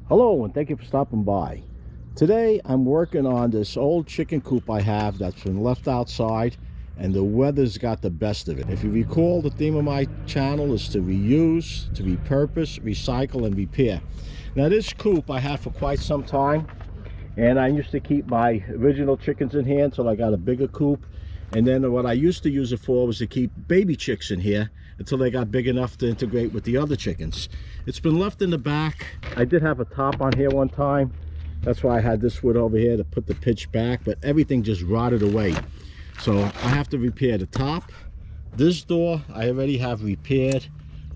Hello, and thank you for stopping by. Today I'm working on this old chicken coop I have that's been left outside, and the weather's got the best of it. If you recall, the theme of my channel is to reuse, to repurpose, recycle, and repair. Now this coop I had for quite some time, and I used to keep my original chickens in here until I got a bigger coop. And then what I used to use it for was to keep baby chicks in here until they got big enough to integrate with the other chickens. It's been left in the back. I did have a top on here one time. That's why I had this wood over here to put the pitch back, but everything just rotted away. So I have to repair the top. This door I already have repaired.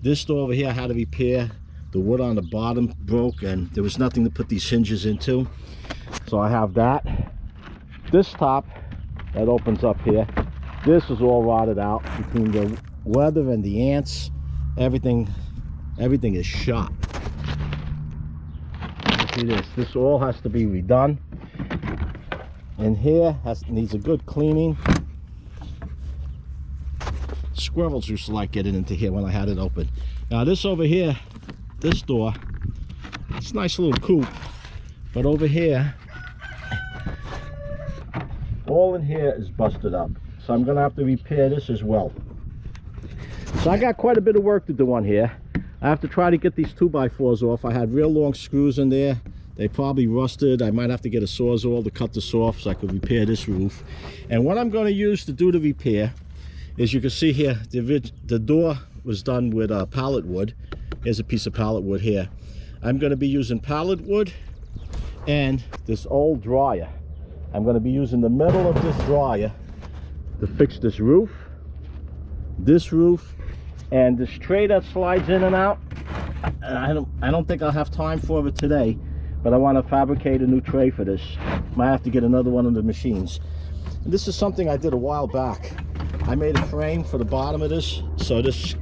This door over here I had to repair. The wood on the bottom broke and there was nothing to put these hinges into. So I have that. This top that opens up here, this is all rotted out between the weather and the ants. Everything is shot. See this all has to be redone, and here needs a good cleaning. Squirrels used to like getting into here when I had it open. Now this over here, this door, it's a nice little coop, but over here, all in here is busted up, so I'm gonna have to repair this as well. So I got quite a bit of work to do on here. I have to try to get these 2x4s off. I had real long screws in there. They probably rusted. I might have to get a sawzall to cut this off so I could repair this roof. And what I'm going to use to do the repair is, you can see here, the door was done with pallet wood. Here's a piece of pallet wood here. I'm going to be using pallet wood and this old dryer. I'm going to be using the metal of this dryer to fix this roof, and this tray that slides in and out. I don't think I'll have time for it today, but I want to fabricate a new tray for this. Might have to get another one of the machines. And this is something I did a while back. I made a frame for the bottom of this so this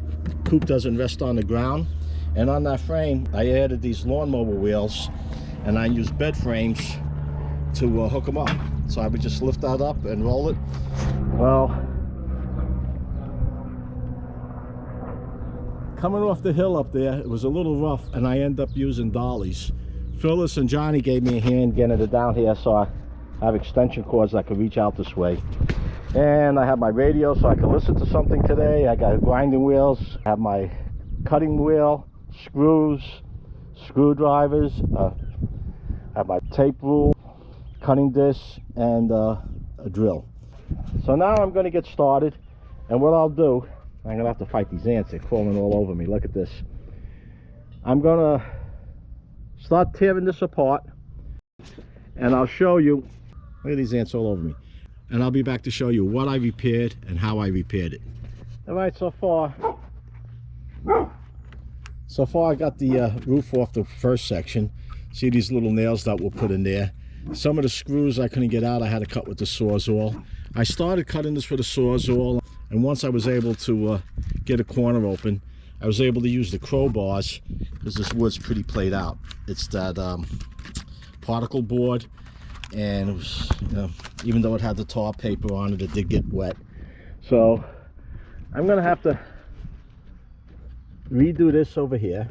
coop doesn't rest on the ground, and on that frame I added these lawnmower wheels, and I used bed frames to hook them up. So I would just lift that up and roll it. Well, coming off the hill up there, it was a little rough, and I ended up using dollies. Phyllis and Johnny gave me a hand getting it down here, so I have extension cords that can reach out this way. And I have my radio so I can listen to something today. I got grinding wheels, I have my cutting wheel, screws, screwdrivers, I have my tape rule, cutting disc, and a drill. So now I'm going to get started, and what I'll do, I'm going to have to fight these ants. They're crawling all over me. Look at this. I'm going to start tearing this apart, and I'll show you. Look at these ants all over me. And I'll be back to show you what I repaired and how I repaired it. All right, so far I got the roof off the first section. See these little nails that were put in there. Some of the screws I couldn't get out. I had to cut with the sawzall. I started cutting this with a sawzall, and once I was able to get a corner open, I was able to use the crowbars, because this wood's pretty played out. It's that particle board, and it was, even though it had the tar paper on it, it did get wet. So I'm gonna have to redo this over here.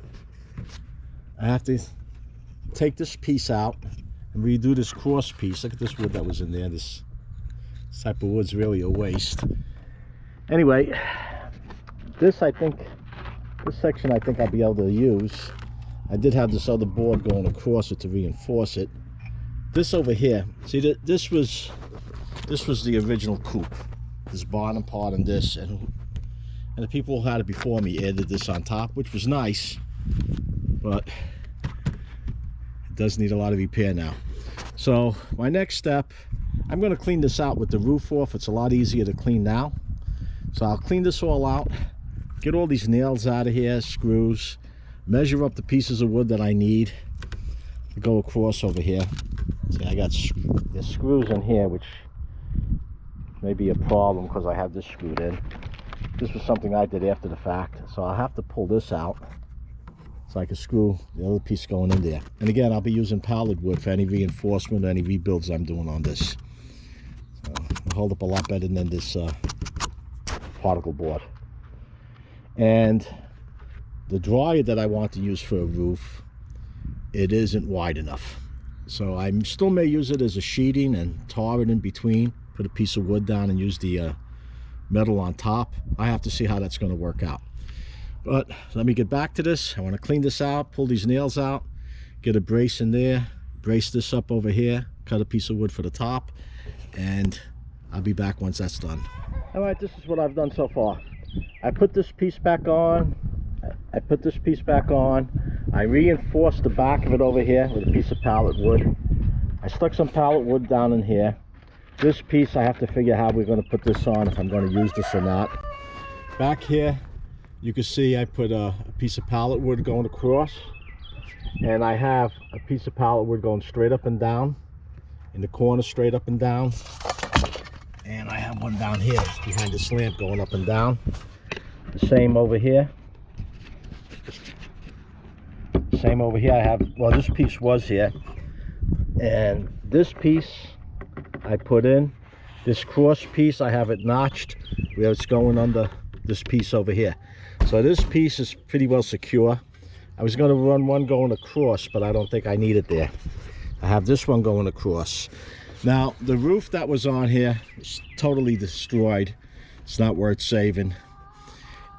I have to take this piece out and redo this cross piece. Look at this wood that was in there. This type of wood's really a waste. Anyway, this section I think I'll be able to use. I did have this other board going across it to reinforce it. This over here, see, this was the original coop. This bottom part and this, and the people who had it before me added this on top, which was nice, but it does need a lot of repair now. So my next step, I'm going to clean this out with the roof off. It's a lot easier to clean now. So I'll clean this all out, get all these nails out of here, screws, measure up the pieces of wood that I need to go across over here. See, I got there's screws in here, which may be a problem because I have this screwed in. This was something I did after the fact, so I'll have to pull this out so I can screw the other piece going in there. And again, I'll be using pallet wood for any reinforcement or any rebuilds I'm doing on this. So it'll hold up a lot better than this particle board. And the dryer that I want to use for a roof it isn't wide enough. So I still may use it as a sheeting and tar it in between, put a piece of wood down and use the metal on top. I have to see how that's going to work out. But let me get back to this. I want to clean this out, pull these nails out, get a brace in there, brace this up over here, cut a piece of wood for the top, and I'll be back once that's done. All right, this is what I've done so far. I put this piece back on. I put this piece back on. I reinforced the back of it over here with a piece of pallet wood. I stuck some pallet wood down in here. This piece, I have to figure how we're going to put this on, if I'm going to use this or not. Back here, you can see I put a piece of pallet wood going across. And I have a piece of pallet wood going straight up and down. In the corner, straight up and down. And I have one down here behind this lamp going up and down. The same over here. Same over here. I have, well, this piece was here, and this piece I put in. This cross piece, I have it notched where it's going under this piece over here. So this piece is pretty well secure. I was going to run one going across, but I don't think I need it there. I have this one going across. Now the roof that was on here is totally destroyed. It's not worth saving.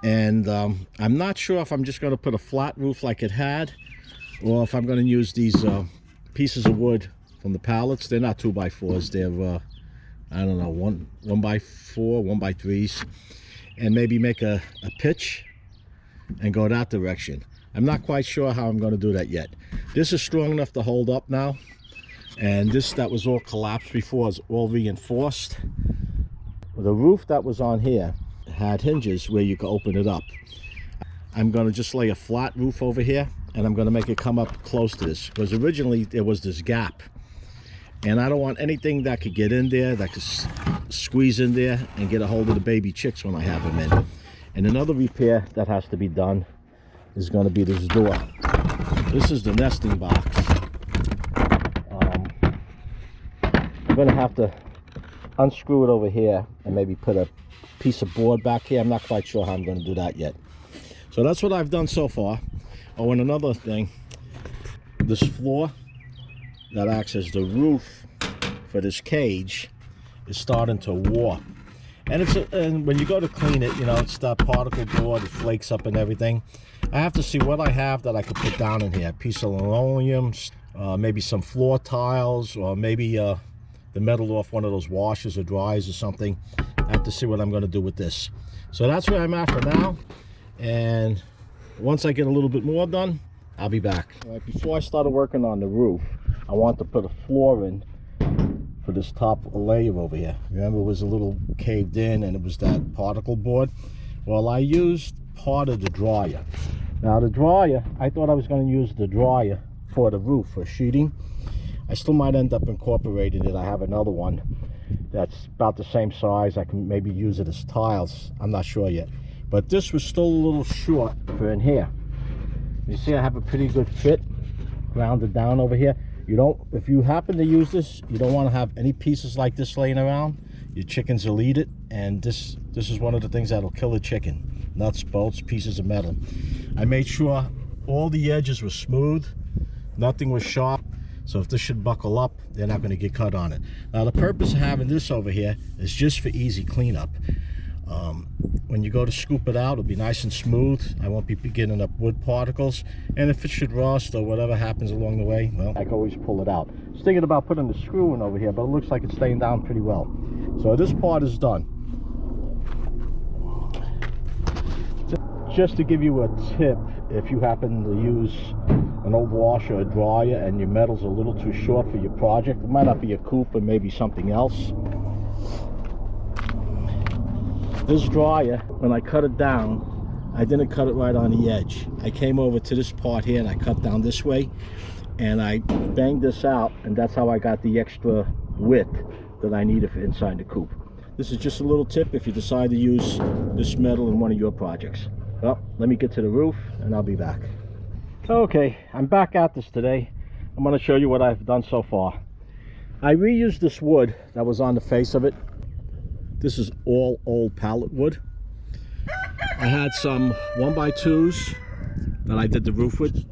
And I'm not sure if I'm just going to put a flat roof like it had, or if I'm going to use these pieces of wood from the pallets. They're not 2x4s. They're I don't know, 1x4, 1x3s, and maybe make a pitch and go that direction. I'm not quite sure how I'm going to do that yet. This is strong enough to hold up now, and this that was all collapsed before is all reinforced. The roof that was on here had hinges where you could open it up. I'm going to just lay a flat roof over here, and I'm going to make it come up close to this, because originally there was this gap, and I don't want anything that could get in there, that could squeeze in there and get a hold of the baby chicks when I have them in. And another repair that has to be done is going to be this door. This is the nesting box. I'm going to have to unscrew it over here and maybe put a piece of board back here. I'm not quite sure how I'm going to do that yet. So that's what I've done so far. Oh, and another thing, this floor that acts as the roof for this cage is starting to warp. And and when you go to clean it, you know, it's that particle board, it flakes up and everything. I have to see what I have that I could put down in here. A piece of linoleum, maybe some floor tiles, or maybe the metal off one of those washers or dryers or something. I have to see what I'm going to do with this. So that's where I'm at for now, and once I get a little bit more done, I'll be back. All right, before I started working on the roof, I want to put a floor in for this top layer over here. Remember, it was a little caved in and it was that particle board. Well, I used part of the dryer. Now the dryer, I thought I was going to use the dryer for the roof, for sheeting. I still might end up incorporating it. I have another one that's about the same size. I can maybe use it as tiles. I'm not sure yet. But this was still a little short for in here. You see, I have a pretty good fit, grounded down over here. You don't, if you happen to use this, you don't want to have any pieces like this laying around. Your chickens will eat it, and this is one of the things that'll kill a chicken. Nuts, bolts, pieces of metal. I made sure all the edges were smooth, nothing was sharp, so if this should buckle up, they're not going to get cut on it. Now the purpose of having this over here is just for easy cleanup. When you go to scoop it out, it'll be nice and smooth. I won't be getting up wood particles, and if it should rust or whatever happens along the way, well, I can always pull it out. I was thinking about putting the screw in over here, but it looks like it's staying down pretty well. So this part is done. Just to give you a tip, if you happen to use an old washer or dryer and your metal's a little too short for your project, it might not be a Coop or maybe something else. This dryer, when I cut it down, I didn't cut it right on the edge. I came over to this part here and I cut down this way, and I banged this out, and that's how I got the extra width that I needed for inside the Coop. This is just a little tip if you decide to use this metal in one of your projects. Well, let me get to the roof and I'll be back. Okay, I'm back at this today. I'm going to show you what I've done so far. I reused this wood that was on the face of it. This is all old pallet wood. I had some 1x2s that I did the roof with,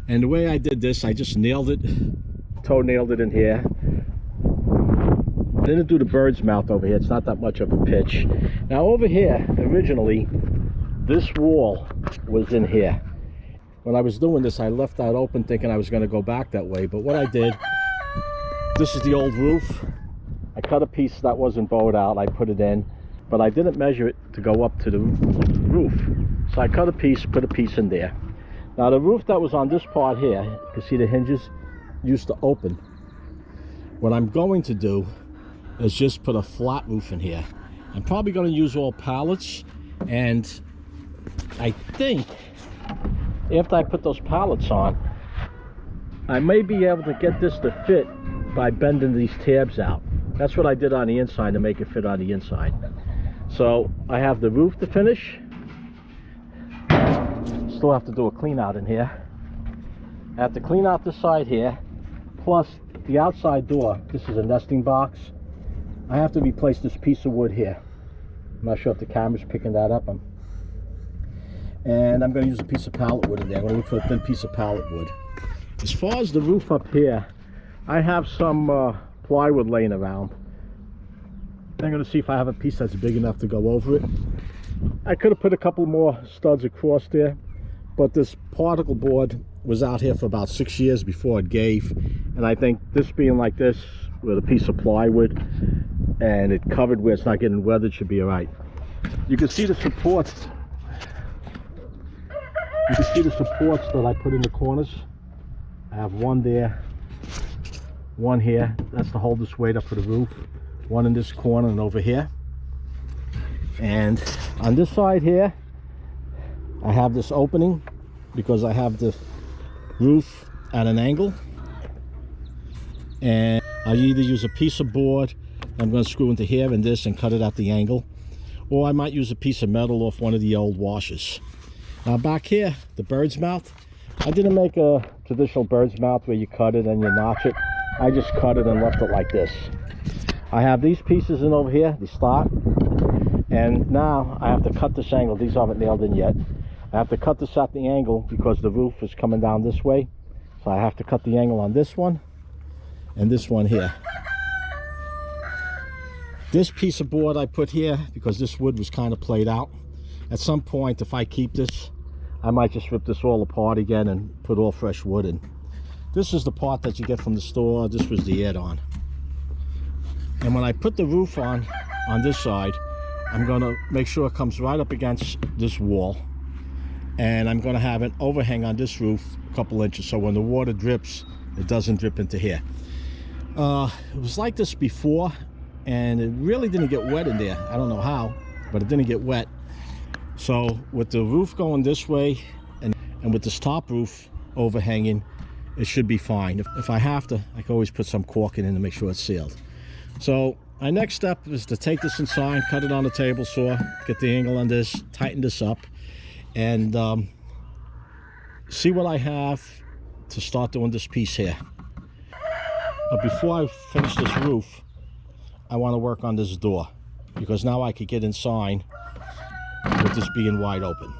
And the way I did this, I just nailed it, toe nailed it in here. I didn't do the bird's mouth over here. It's not that much of a pitch. Now over here, originally, this wall was in here. When I was doing this, I left that open thinking I was going to go back that way. But what I did, this is the old roof. I cut a piece that wasn't bowed out. I put it in, but I didn't measure it to go up to the roof. So I cut a piece, put a piece in there. Now the roof that was on this part here, you can see the hinges used to open. What I'm going to do is just put a flat roof in here. I'm probably going to use all pallets, and I think after I put those pallets on, I may be able to get this to fit by bending these tabs out. That's what I did on the inside to make it fit on the inside. So I have the roof to finish. Still have to do a clean out in here. I have to clean out this side here, plus the outside door. This is a nesting box. I have to replace this piece of wood here. I'm not sure if the camera's picking that up. And I'm going to use a piece of pallet wood in there. I'm going to look for a thin piece of pallet wood. As far as the roof up here, I have some plywood laying around. I'm going to see if I have a piece that's big enough to go over it. I could have put a couple more studs across there, but this particle board was out here for about 6 years before it gave. And I think this being like this with a piece of plywood and it covered where it's not getting weathered should be all right. You can see the supports. You can see the supports that I put in the corners. I have one there, one here. That's to hold this weight up for the roof. One in this corner and over here. And on this side here, I have this opening because I have the roof at an angle. And I either use a piece of board I'm going to screw into here and this and cut it at the angle, or I might use a piece of metal off one of the old washers. Now back here, the bird's mouth, I didn't make a traditional bird's mouth where you cut it and you notch it. I just cut it and left it like this. I have these pieces in over here, the slot, and now I have to cut this angle. These aren't nailed in yet. I have to cut this at the angle because the roof is coming down this way. So I have to cut the angle on this one and this one here. This piece of board I put here because this wood was kind of played out. At some point, if I keep this, I might just rip this all apart again and put all fresh wood in. This is the part that you get from the store. This was the add-on. And when I put the roof on this side, I'm going to make sure it comes right up against this wall. And I'm going to have an overhang on this roof a couple inches, so when the water drips, it doesn't drip into here. It was like this before, and it really didn't get wet in there. I don't know how, but it didn't get wet. So with the roof going this way and with this top roof overhanging, it should be fine. If I have to, I can always put some caulking in to make sure it's sealed. So my next step is to take this inside, cut it on the table saw, get the angle on this, tighten this up, and see what I have to start doing this piece here. But before I finish this roof, I want to work on this door, because now I could get inside with this being wide open.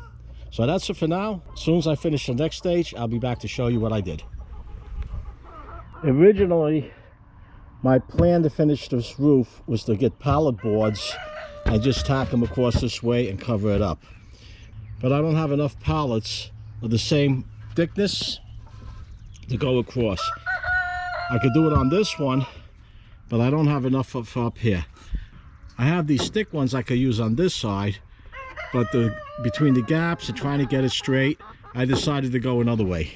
So that's it for now. As soon as I finish the next stage, I'll be back to show you what I did. Originally, my plan to finish this roof was to get pallet boards and just tack them across this way and cover it up. But I don't have enough pallets of the same thickness to go across. I could do it on this one, but I don't have enough of up here. I have these thick ones I could use on this side, but between the gaps and trying to get it straight, I decided to go another way.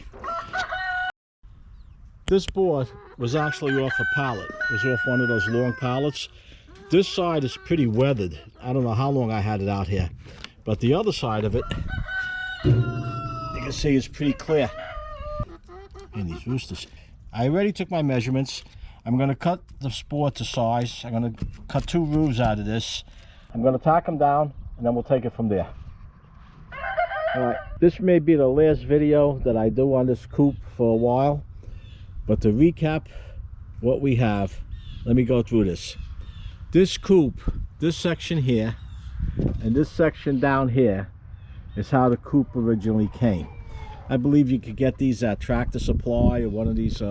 This board was actually off a pallet. It was off one of those long pallets. This side is pretty weathered. I don't know how long I had it out here, but the other side of it, you can see is pretty clear. And these roosters. I already took my measurements. I'm going to cut this board to size. I'm going to cut 2 roofs out of this. I'm going to tack them down, and then we'll take it from there. Alright, this may be the last video that I do on this coop for a while. But to recap what we have, let me go through this. This coop, this section here, and this section down here is how the coop originally came. I believe you could get these at Tractor Supply or one of these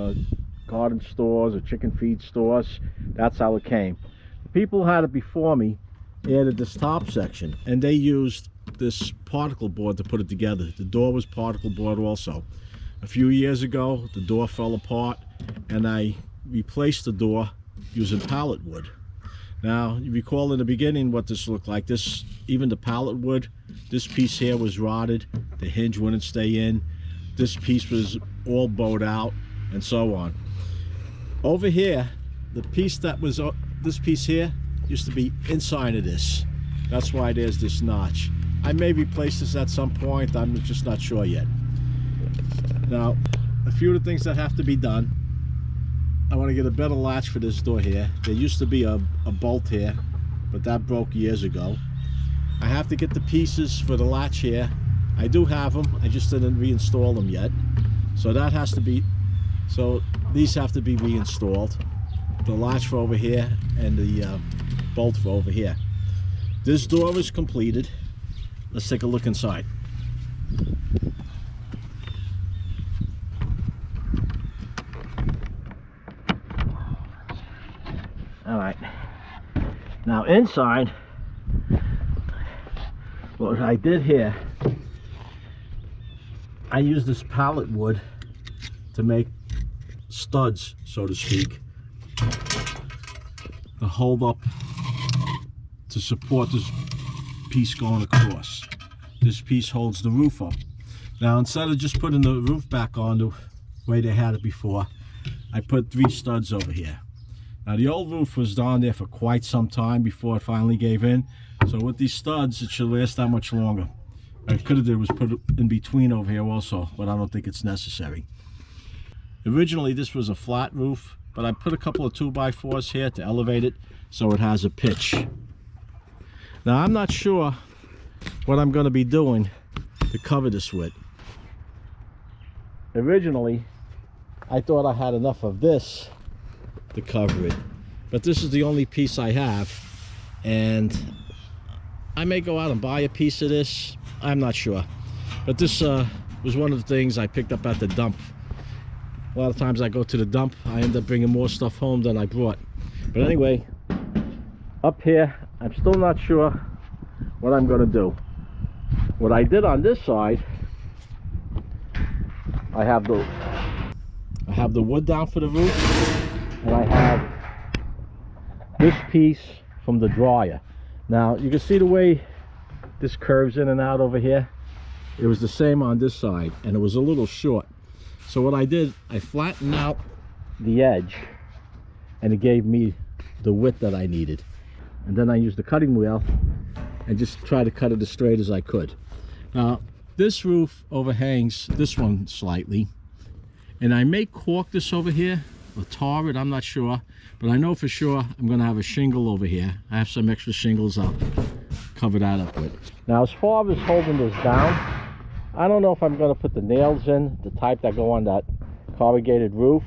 garden stores or chicken feed stores. That's how it came. The people who had it before me added this top section, and they used this particle board to put it together. The door was particle board also. A few years ago, the door fell apart, and I replaced the door using pallet wood. Now, you recall in the beginning what this looked like. This, even the pallet wood, this piece here was rotted. The hinge wouldn't stay in. This piece was all bowed out, and so on. Over here, the piece that was, this piece here, used to be inside of this. That's why there's this notch. I may replace this at some point. I'm just not sure yet. Now, a few of the things that have to be done. I want to get a better latch for this door here. There used to be a bolt here, but that broke years ago. I have to get the pieces for the latch here. I do have them, I just didn't reinstall them yet. So that has to be, so these have to be reinstalled. The latch for over here and the bolt for over here. This door is completed. Let's take a look inside. Alright, now inside, what I did here, I used this pallet wood to make studs, so to speak, to hold up, to support this piece going across. This piece holds the roof up. Now, instead of just putting the roof back on the way they had it before, I put 3 studs over here. Now, the old roof was down there for quite some time before it finally gave in. So with these studs, it should last that much longer. What I could have did was put it in between over here also, but I don't think it's necessary. Originally, this was a flat roof, but I put a couple of 2x4s here to elevate it so it has a pitch. Now, I'm not sure what I'm going to be doing to cover this with. Originally, I thought I had enough of this to cover it, but this is the only piece I have, and I may go out and buy a piece of this. I'm not sure, but this was one of the things I picked up at the dump. A lot of times I go to the dump, I end up bringing more stuff home than I brought. But anyway, up here, I'm still not sure what I'm going to do. What I did on this side, I have the wood down for the roof, and I have this piece from the dryer. Now, you can see the way this curves in and out over here. It was the same on this side, and it was a little short. So what I did, I flattened out the edge, and it gave me the width that I needed. And then I used the cutting wheel and just tried to cut it as straight as I could. Now, this roof overhangs this one slightly, and I may caulk this over here or tar it, I'm not sure, but I know for sure I'm going to have a shingle over here. I have some extra shingles I'll cover that up with. Now, as far as holding this down, I don't know if I'm going to put the nails in, the type that go on that corrugated roof,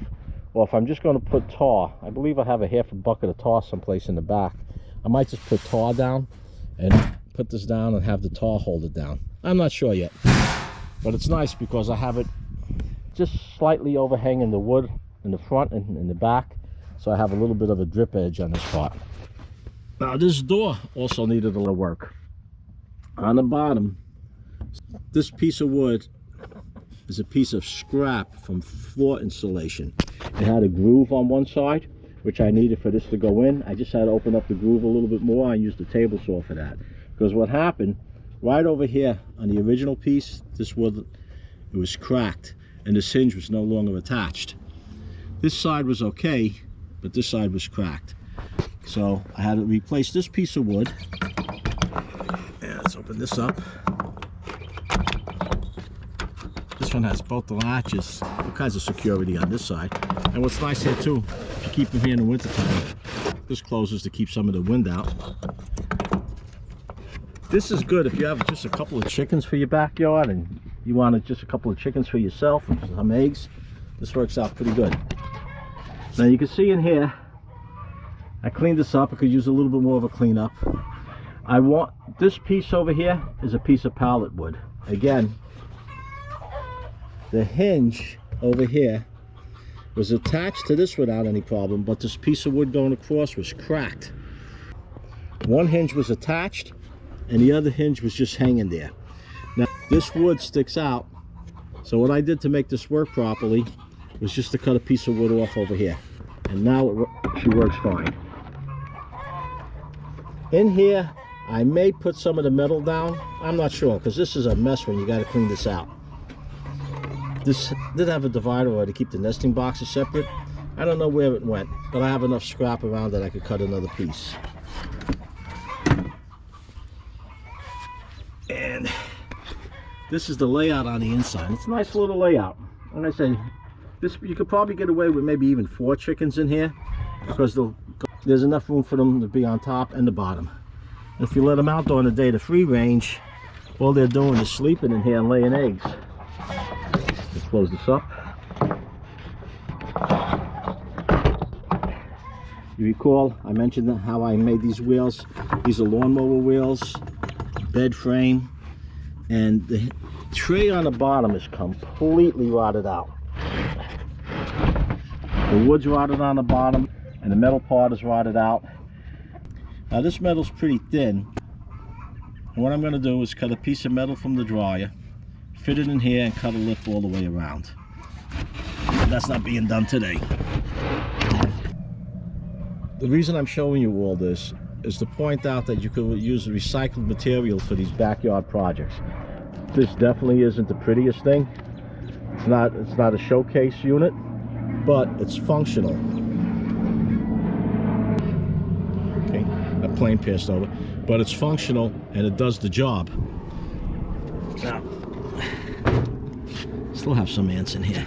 or if I'm just going to put tar. I believe I have a half a bucket of tar someplace in the back. I might just put tar down and put this down and have the tar hold it down. I'm not sure yet, but it's nice because I have it just slightly overhanging the wood in the front and in the back, so I have a little bit of a drip edge on this part. Now, this door also needed a little work. On the bottom, this piece of wood is a piece of scrap from floor insulation. It had a groove on one side, which I needed for this to go in. I just had to open up the groove a little bit more. I used the table saw for that. Because what happened, right over here on the original piece, this wood, it was cracked, and this hinge was no longer attached. This side was okay, but this side was cracked. So I had to replace this piece of wood. And let's open this up. This one has both the latches, all kinds of security on this side. And what's nice here too, if you keep them here in the wintertime, this closes to keep some of the wind out. This is good if you have just a couple of chickens for your backyard and you wanted just a couple of chickens for yourself and some eggs. This works out pretty good. Now you can see in here, I cleaned this up. I could use a little bit more of a cleanup. I want, this piece over here is a piece of pallet wood. Again, the hinge over here was attached to this without any problem, but this piece of wood going across was cracked. One hinge was attached and the other hinge was just hanging there. Now this wood sticks out, so what I did to make this work properly was just to cut a piece of wood off over here, and now she works fine. In here I may put some of the metal down, I'm not sure, because this is a mess when you got to clean this out. This did have a divider to keep the nesting boxes separate. I don't know where it went, but I have enough scrap around that I could cut another piece. And this is the layout on the inside. It's a nice little layout. Like I say, this you could probably get away with maybe even 4 chickens in here, because there's enough room for them to be on top and the bottom. And if you let them out during the day to free range, all they're doing is sleeping in here and laying eggs. Let's close this up. You recall I mentioned how I made these wheels. These are lawnmower wheels, bed frame, and the tray on the bottom is completely rotted out. The wood's rotted on the bottom and the metal part is rotted out. Now this metal's pretty thin, and what I'm going to do is cut a piece of metal from the dryer, fit it in here, and cut a lip all the way around. And that's not being done today. The reason I'm showing you all this is to point out that you could use recycled material for these backyard projects. This definitely isn't the prettiest thing. It's not a showcase unit, but it's functional. Okay, that plane passed over, but it's functional and it does the job. Now, still have some ants in here.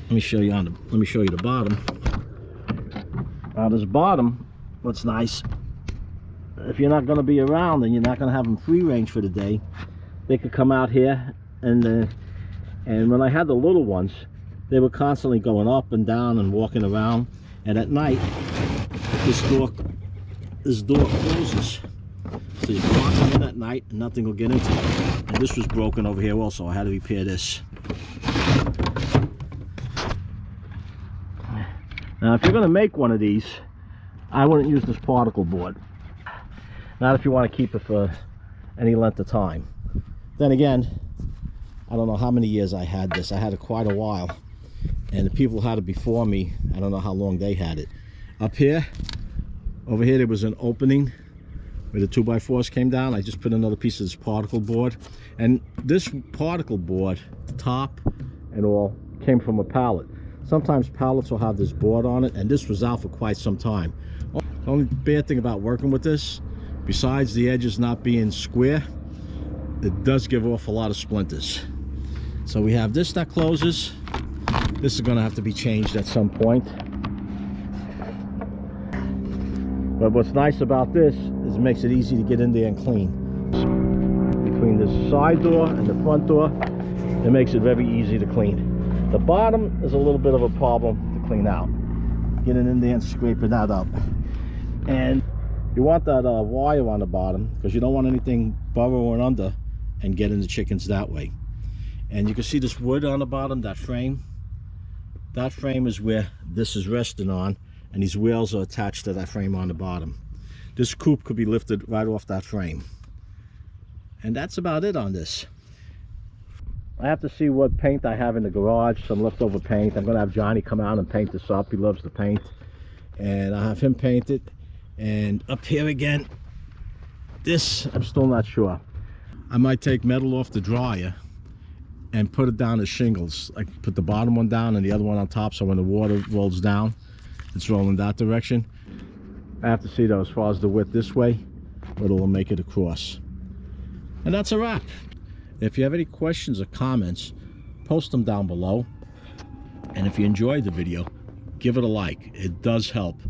Let me show you the bottom. Now this bottom, what's nice, if you're not going to be around and you're not going to have them free range for the day, they could come out here, and when I had the little ones, they were constantly going up and down and walking around, and at night this door closes, so you can lock them in at night and nothing will get into it. And this was broken over here also. I had to repair this. Now if you're going to make one of these, I wouldn't use this particle board. Not if you want to keep it for any length of time. Then again, I don't know how many years I had this. I had it quite a while. And the people who had it before me, I don't know how long they had it. Up here, over here there was an opening where the 2x4s came down. I just put another piece of this particle board. And this particle board, the top and all, came from a pallet. Sometimes pallets will have this board on it, and this was out for quite some time. The only bad thing about working with this, besides the edges not being square, it does give off a lot of splinters. So we have this that closes. This is going to have to be changed at some point. But what's nice about this is it makes it easy to get in there and clean. Between the side door and the front door, it makes it very easy to clean. The bottom is a little bit of a problem to clean out. Getting in there and scraping that up. And you want that wire on the bottom, because you don't want anything burrowing under and getting the chickens that way. And you can see this wood on the bottom, that frame. That frame is where this is resting on, and these wheels are attached to that frame on the bottom. This coop could be lifted right off that frame. And that's about it on this. I have to see what paint I have in the garage, some leftover paint. I'm going to have Johnny come out and paint this up. He loves to paint. And I'll have him paint it. And up here again, this, I'm still not sure. I might take metal off the dryer and put it down as shingles. Like put the bottom one down and the other one on top, so when the water rolls down, it's rolling that direction. I have to see though as far as the width this way, whether it'll make it across. And that's a wrap. If you have any questions or comments, post them down below. And if you enjoyed the video, give it a like. It does help.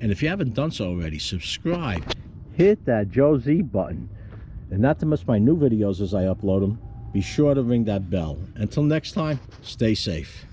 And if you haven't done so already, subscribe. Hit that Joe Z button. And not to miss my new videos as I upload them, be sure to ring that bell. Until next time, stay safe.